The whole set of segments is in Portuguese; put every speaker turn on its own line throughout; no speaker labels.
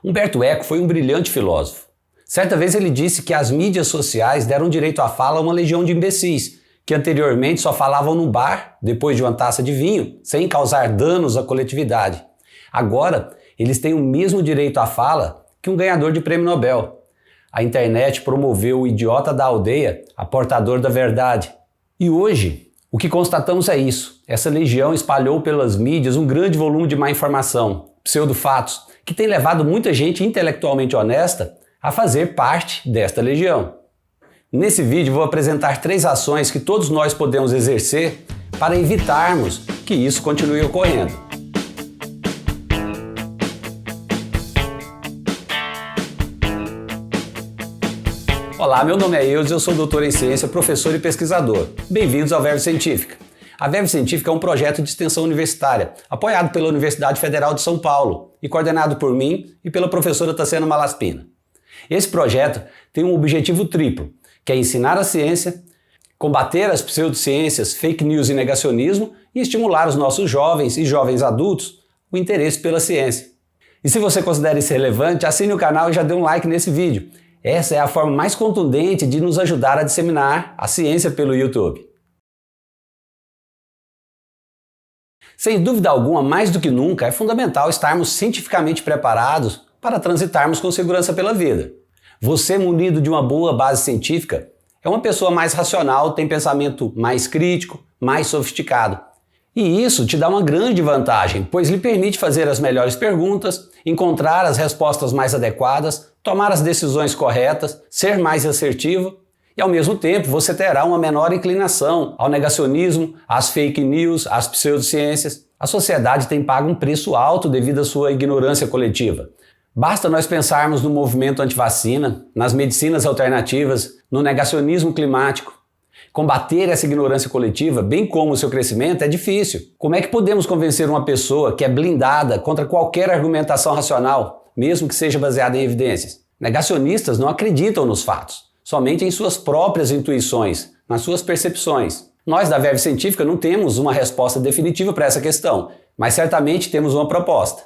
Humberto Eco foi um brilhante filósofo. Certa vez ele disse que as mídias sociais deram direito à fala a uma legião de imbecis, que anteriormente só falavam no bar, depois de uma taça de vinho, sem causar danos à coletividade. Agora, eles têm o mesmo direito à fala que um ganhador de prêmio Nobel. A internet promoveu o idiota da aldeia a portador da verdade. E hoje, o que constatamos é isso. Essa legião espalhou pelas mídias um grande volume de má informação, pseudofatos, que tem levado muita gente intelectualmente honesta a fazer parte desta legião. Nesse vídeo vou apresentar 3 ações que todos nós podemos exercer para evitarmos que isso continue ocorrendo. Olá, meu nome é Eudes, eu sou doutor em ciência, professor e pesquisador. Bem-vindos ao Verve Científica. A Verve Científica é um projeto de extensão universitária, apoiado pela Universidade Federal de São Paulo e coordenado por mim e pela professora Tassiana Malaspina. Esse projeto tem um objetivo triplo, que é ensinar a ciência, combater as pseudociências, fake news e negacionismo e estimular os nossos jovens e jovens adultos o interesse pela ciência. E se você considera isso relevante, assine o canal e já dê um like nesse vídeo. Essa é a forma mais contundente de nos ajudar a disseminar a ciência pelo YouTube. Sem dúvida alguma, mais do que nunca, é fundamental estarmos cientificamente preparados para transitarmos com segurança pela vida. Você, munido de uma boa base científica, é uma pessoa mais racional, tem pensamento mais crítico, mais sofisticado. E isso te dá uma grande vantagem, pois lhe permite fazer as melhores perguntas, encontrar as respostas mais adequadas, tomar as decisões corretas, ser mais assertivo e, ao mesmo tempo, você terá uma menor inclinação ao negacionismo, às fake news, às pseudociências. A sociedade tem pago um preço alto devido à sua ignorância coletiva. Basta nós pensarmos no movimento antivacina, nas medicinas alternativas, no negacionismo climático. Combater essa ignorância coletiva, bem como o seu crescimento, é difícil. Como é que podemos convencer uma pessoa que é blindada contra qualquer argumentação racional, mesmo que seja baseada em evidências? Negacionistas não acreditam nos fatos, somente em suas próprias intuições, nas suas percepções. Nós da Verve Científica não temos uma resposta definitiva para essa questão, mas certamente temos uma proposta.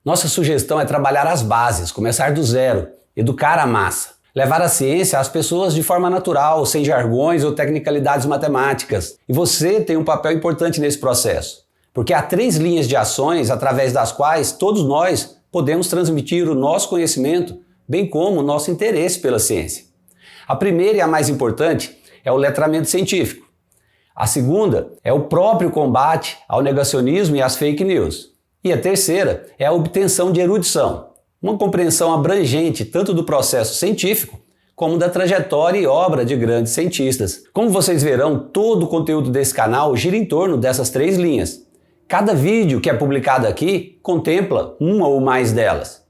Nossa sugestão é trabalhar as bases, começar do zero, educar a massa. Levar a ciência às pessoas de forma natural, sem jargões ou tecnicalidades matemáticas. E você tem um papel importante nesse processo, porque há 3 linhas de ações através das quais todos nós podemos transmitir o nosso conhecimento, bem como o nosso interesse pela ciência. A primeira e a mais importante é o letramento científico. A segunda é o próprio combate ao negacionismo e às fake news. E a terceira é a obtenção de erudição. Uma compreensão abrangente tanto do processo científico como da trajetória e obra de grandes cientistas. Como vocês verão, todo o conteúdo desse canal gira em torno dessas 3 linhas. Cada vídeo que é publicado aqui contempla uma ou mais delas.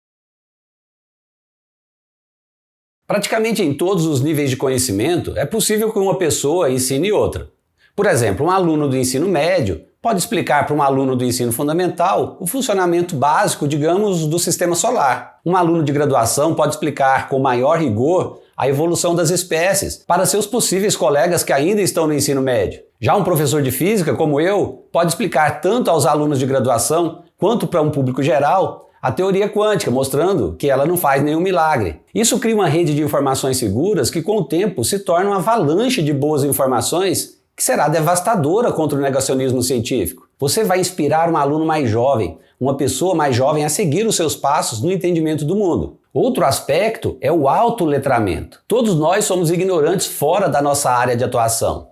Praticamente em todos os níveis de conhecimento é possível que uma pessoa ensine outra. Por exemplo, um aluno do ensino médio pode explicar para um aluno do ensino fundamental o funcionamento básico, digamos, do sistema solar. Um aluno de graduação pode explicar com maior rigor a evolução das espécies para seus possíveis colegas que ainda estão no ensino médio. Já um professor de física, como eu, pode explicar tanto aos alunos de graduação quanto para um público geral a teoria quântica, mostrando que ela não faz nenhum milagre. Isso cria uma rede de informações seguras que, com o tempo, se torna uma avalanche de boas informações que será devastadora contra o negacionismo científico. Você vai inspirar um aluno mais jovem, uma pessoa mais jovem a seguir os seus passos no entendimento do mundo. Outro aspecto é o autoletramento. Todos nós somos ignorantes fora da nossa área de atuação.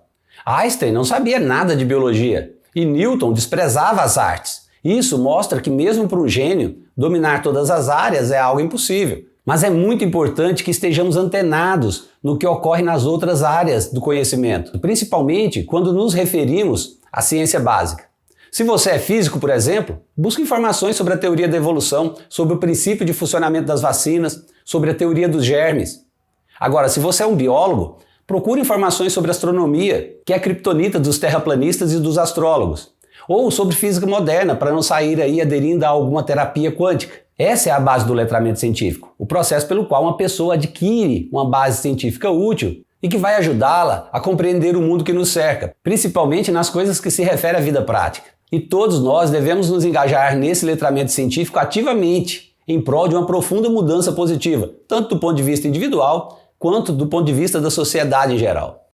Einstein não sabia nada de biologia e Newton desprezava as artes. Isso mostra que mesmo para um gênio, dominar todas as áreas é algo impossível. Mas é muito importante que estejamos antenados no que ocorre nas outras áreas do conhecimento, principalmente quando nos referimos à ciência básica. Se você é físico, por exemplo, busque informações sobre a teoria da evolução, sobre o princípio de funcionamento das vacinas, sobre a teoria dos germes. Agora, se você é um biólogo, procure informações sobre astronomia, que é a criptonita dos terraplanistas e dos astrólogos, ou sobre física moderna, para não sair aí aderindo a alguma terapia quântica. Essa é a base do letramento científico, o processo pelo qual uma pessoa adquire uma base científica útil e que vai ajudá-la a compreender o mundo que nos cerca, principalmente nas coisas que se referem à vida prática. E todos nós devemos nos engajar nesse letramento científico ativamente, em prol de uma profunda mudança positiva, tanto do ponto de vista individual, quanto do ponto de vista da sociedade em geral.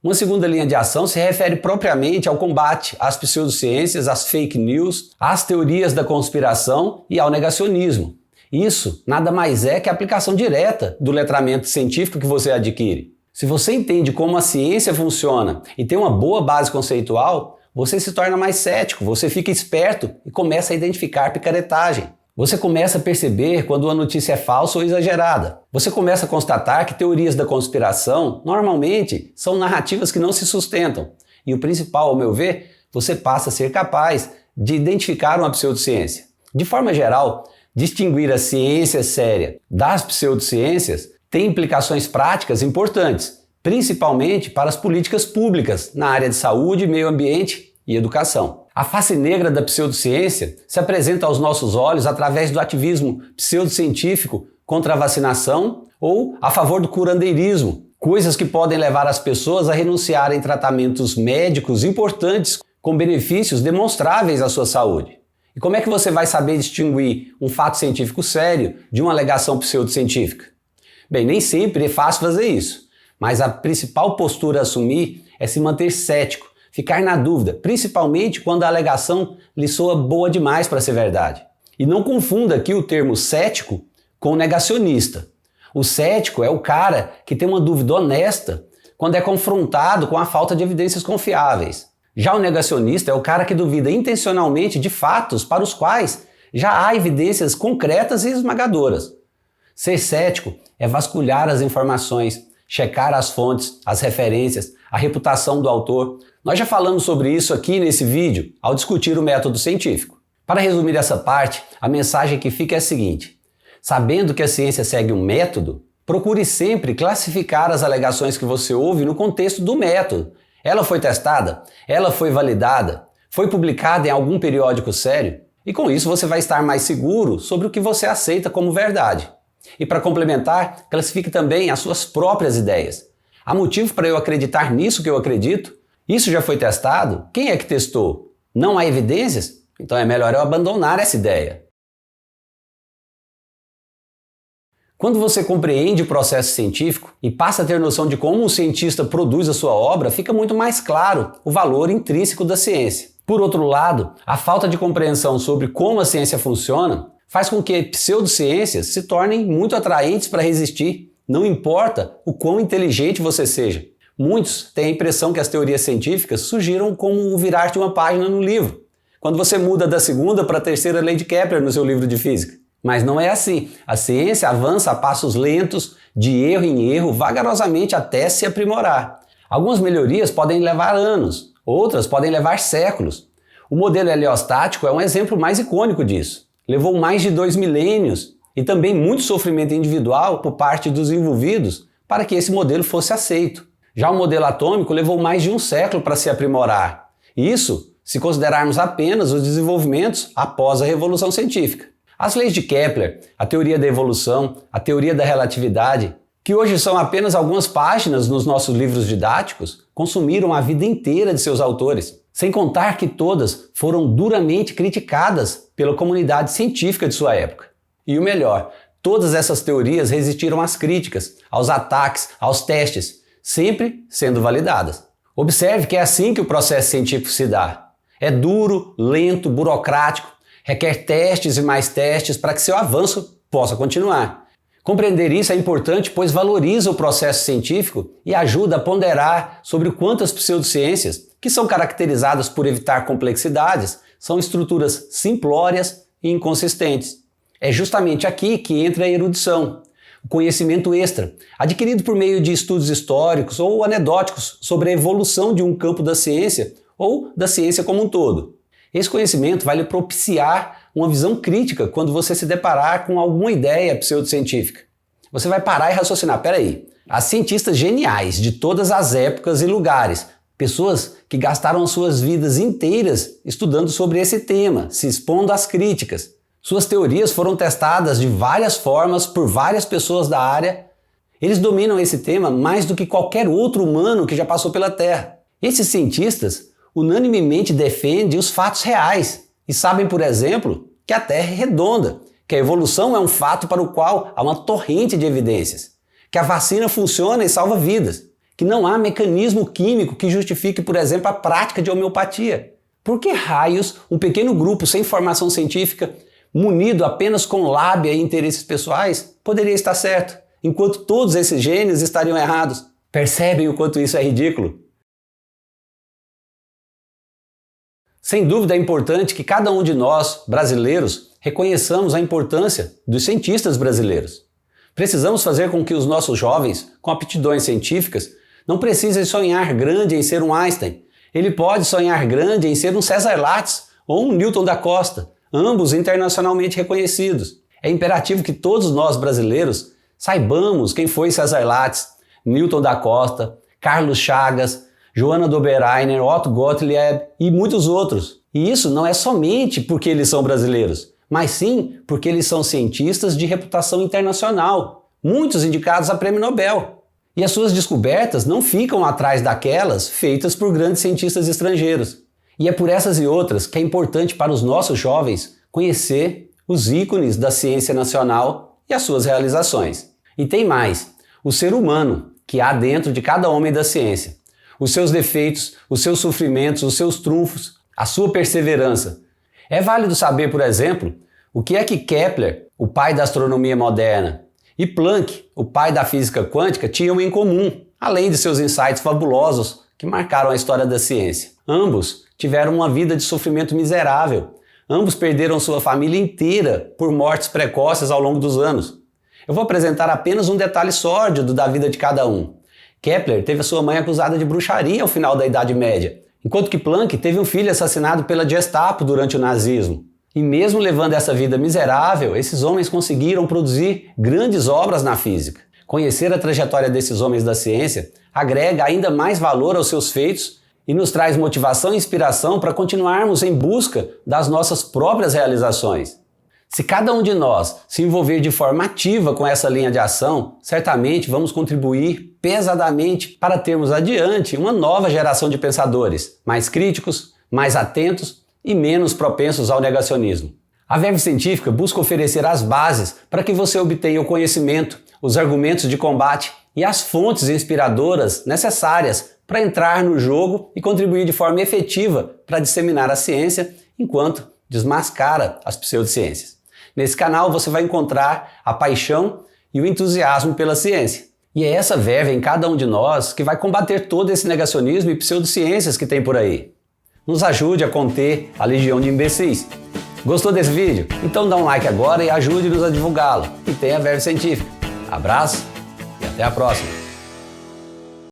Uma segunda linha de ação se refere propriamente ao combate às pseudociências, às fake news, às teorias da conspiração e ao negacionismo. Isso nada mais é que a aplicação direta do letramento científico que você adquire. Se você entende como a ciência funciona e tem uma boa base conceitual, você se torna mais cético, você fica esperto e começa a identificar picaretagem. Você começa a perceber quando uma notícia é falsa ou exagerada. Você começa a constatar que teorias da conspiração, normalmente, são narrativas que não se sustentam. E o principal, ao meu ver, você passa a ser capaz de identificar uma pseudociência. De forma geral, distinguir a ciência séria das pseudociências tem implicações práticas importantes, principalmente para as políticas públicas na área de saúde, meio ambiente e educação. A face negra da pseudociência se apresenta aos nossos olhos através do ativismo pseudocientífico contra a vacinação ou a favor do curandeirismo, coisas que podem levar as pessoas a renunciarem a tratamentos médicos importantes com benefícios demonstráveis à sua saúde. E como é que você vai saber distinguir um fato científico sério de uma alegação pseudocientífica? Bem, nem sempre é fácil fazer isso, mas a principal postura a assumir é se manter cético, ficar na dúvida, principalmente quando a alegação lhe soa boa demais para ser verdade. E não confunda aqui o termo cético com negacionista. O cético é o cara que tem uma dúvida honesta quando é confrontado com a falta de evidências confiáveis. Já o negacionista é o cara que duvida intencionalmente de fatos para os quais já há evidências concretas e esmagadoras. Ser cético é vasculhar as informações, checar as fontes, as referências, a reputação do autor. Nós já falamos sobre isso aqui nesse vídeo ao discutir o método científico. Para resumir essa parte, a mensagem que fica é a seguinte: sabendo que a ciência segue um método, procure sempre classificar as alegações que você ouve no contexto do método. Ela foi testada? Ela foi validada? Foi publicada em algum periódico sério? E com isso você vai estar mais seguro sobre o que você aceita como verdade. E para complementar, classifique também as suas próprias ideias. Há motivo para eu acreditar nisso que eu acredito? Isso já foi testado? Quem é que testou? Não há evidências? Então é melhor eu abandonar essa ideia. Quando você compreende o processo científico e passa a ter noção de como um cientista produz a sua obra, fica muito mais claro o valor intrínseco da ciência. Por outro lado, a falta de compreensão sobre como a ciência funciona faz com que pseudociências se tornem muito atraentes para resistir, não importa o quão inteligente você seja. Muitos têm a impressão que as teorias científicas surgiram como o virar de uma página no livro, quando você muda da segunda para a terceira lei de Kepler no seu livro de física. Mas não é assim. A ciência avança a passos lentos, de erro em erro, vagarosamente até se aprimorar. Algumas melhorias podem levar anos, outras podem levar séculos. O modelo heliostático é um exemplo mais icônico disso. Levou mais de 2 milênios e também muito sofrimento individual por parte dos envolvidos para que esse modelo fosse aceito. Já o modelo atômico levou mais de um século para se aprimorar. Isso se considerarmos apenas os desenvolvimentos após a Revolução Científica. As leis de Kepler, a teoria da evolução, a teoria da relatividade, que hoje são apenas algumas páginas nos nossos livros didáticos, consumiram a vida inteira de seus autores. Sem contar que todas foram duramente criticadas pela comunidade científica de sua época. E o melhor, todas essas teorias resistiram às críticas, aos ataques, aos testes, sempre sendo validadas. Observe que é assim que o processo científico se dá. É duro, lento, burocrático, requer testes e mais testes para que seu avanço possa continuar. Compreender isso é importante, pois valoriza o processo científico e ajuda a ponderar sobre o quanto as pseudociências, que são caracterizadas por evitar complexidades, são estruturas simplórias e inconsistentes. É justamente aqui que entra a erudição, o conhecimento extra, adquirido por meio de estudos históricos ou anedóticos sobre a evolução de um campo da ciência ou da ciência como um todo. Esse conhecimento vai lhe propiciar uma visão crítica quando você se deparar com alguma ideia pseudocientífica. Você vai parar e raciocinar, peraí, há cientistas geniais de todas as épocas e lugares, pessoas que gastaram suas vidas inteiras estudando sobre esse tema, se expondo às críticas. Suas teorias foram testadas de várias formas por várias pessoas da área. Eles dominam esse tema mais do que qualquer outro humano que já passou pela Terra. Esses cientistas unanimemente defendem os fatos reais e sabem, por exemplo, que a Terra é redonda, que a evolução é um fato para o qual há uma torrente de evidências, que a vacina funciona e salva vidas, que não há mecanismo químico que justifique, por exemplo, a prática de homeopatia. Por que raios um pequeno grupo sem formação científica, munido apenas com lábia e interesses pessoais, poderia estar certo, enquanto todos esses gênios estariam errados? Percebem o quanto isso é ridículo? Sem dúvida é importante que cada um de nós, brasileiros, reconheçamos a importância dos cientistas brasileiros. Precisamos fazer com que os nossos jovens, com aptidões científicas, não precisem sonhar grande em ser um Einstein. Ele pode sonhar grande em ser um César Lattes ou um Newton da Costa, ambos internacionalmente reconhecidos. É imperativo que todos nós brasileiros saibamos quem foi César Lattes, Newton da Costa, Carlos Chagas, Johanna Dobereiner, Otto Gottlieb e muitos outros. E isso não é somente porque eles são brasileiros, mas sim porque eles são cientistas de reputação internacional, muitos indicados a prêmio Nobel. E as suas descobertas não ficam atrás daquelas feitas por grandes cientistas estrangeiros. E é por essas e outras que é importante para os nossos jovens conhecer os ícones da ciência nacional e as suas realizações. E tem mais, o ser humano que há dentro de cada homem da ciência. Os seus defeitos, os seus sofrimentos, os seus trunfos, a sua perseverança. É válido saber, por exemplo, o que é que Kepler, o pai da astronomia moderna, e Planck, o pai da física quântica, tinham em comum, além de seus insights fabulosos que marcaram a história da ciência. Ambos tiveram uma vida de sofrimento miserável. Ambos perderam sua família inteira por mortes precoces ao longo dos anos. Eu vou apresentar apenas um detalhe sórdido da vida de cada um. Kepler teve a sua mãe acusada de bruxaria ao final da Idade Média, enquanto que Planck teve um filho assassinado pela Gestapo durante o nazismo. E mesmo levando essa vida miserável, esses homens conseguiram produzir grandes obras na física. Conhecer a trajetória desses homens da ciência agrega ainda mais valor aos seus feitos e nos traz motivação e inspiração para continuarmos em busca das nossas próprias realizações. Se cada um de nós se envolver de forma ativa com essa linha de ação, certamente vamos contribuir pesadamente para termos adiante uma nova geração de pensadores, mais críticos, mais atentos e menos propensos ao negacionismo. A Verve Científica busca oferecer as bases para que você obtenha o conhecimento, os argumentos de combate e as fontes inspiradoras necessárias para entrar no jogo e contribuir de forma efetiva para disseminar a ciência enquanto desmascara as pseudociências. Nesse canal você vai encontrar a paixão e o entusiasmo pela ciência. E é essa verve em cada um de nós que vai combater todo esse negacionismo e pseudociências que tem por aí. Nos ajude a conter a legião de imbecis. Gostou desse vídeo? Então dá um like agora e ajude-nos a divulgá-lo. E tenha a Verve Científica. Abraço e até a próxima!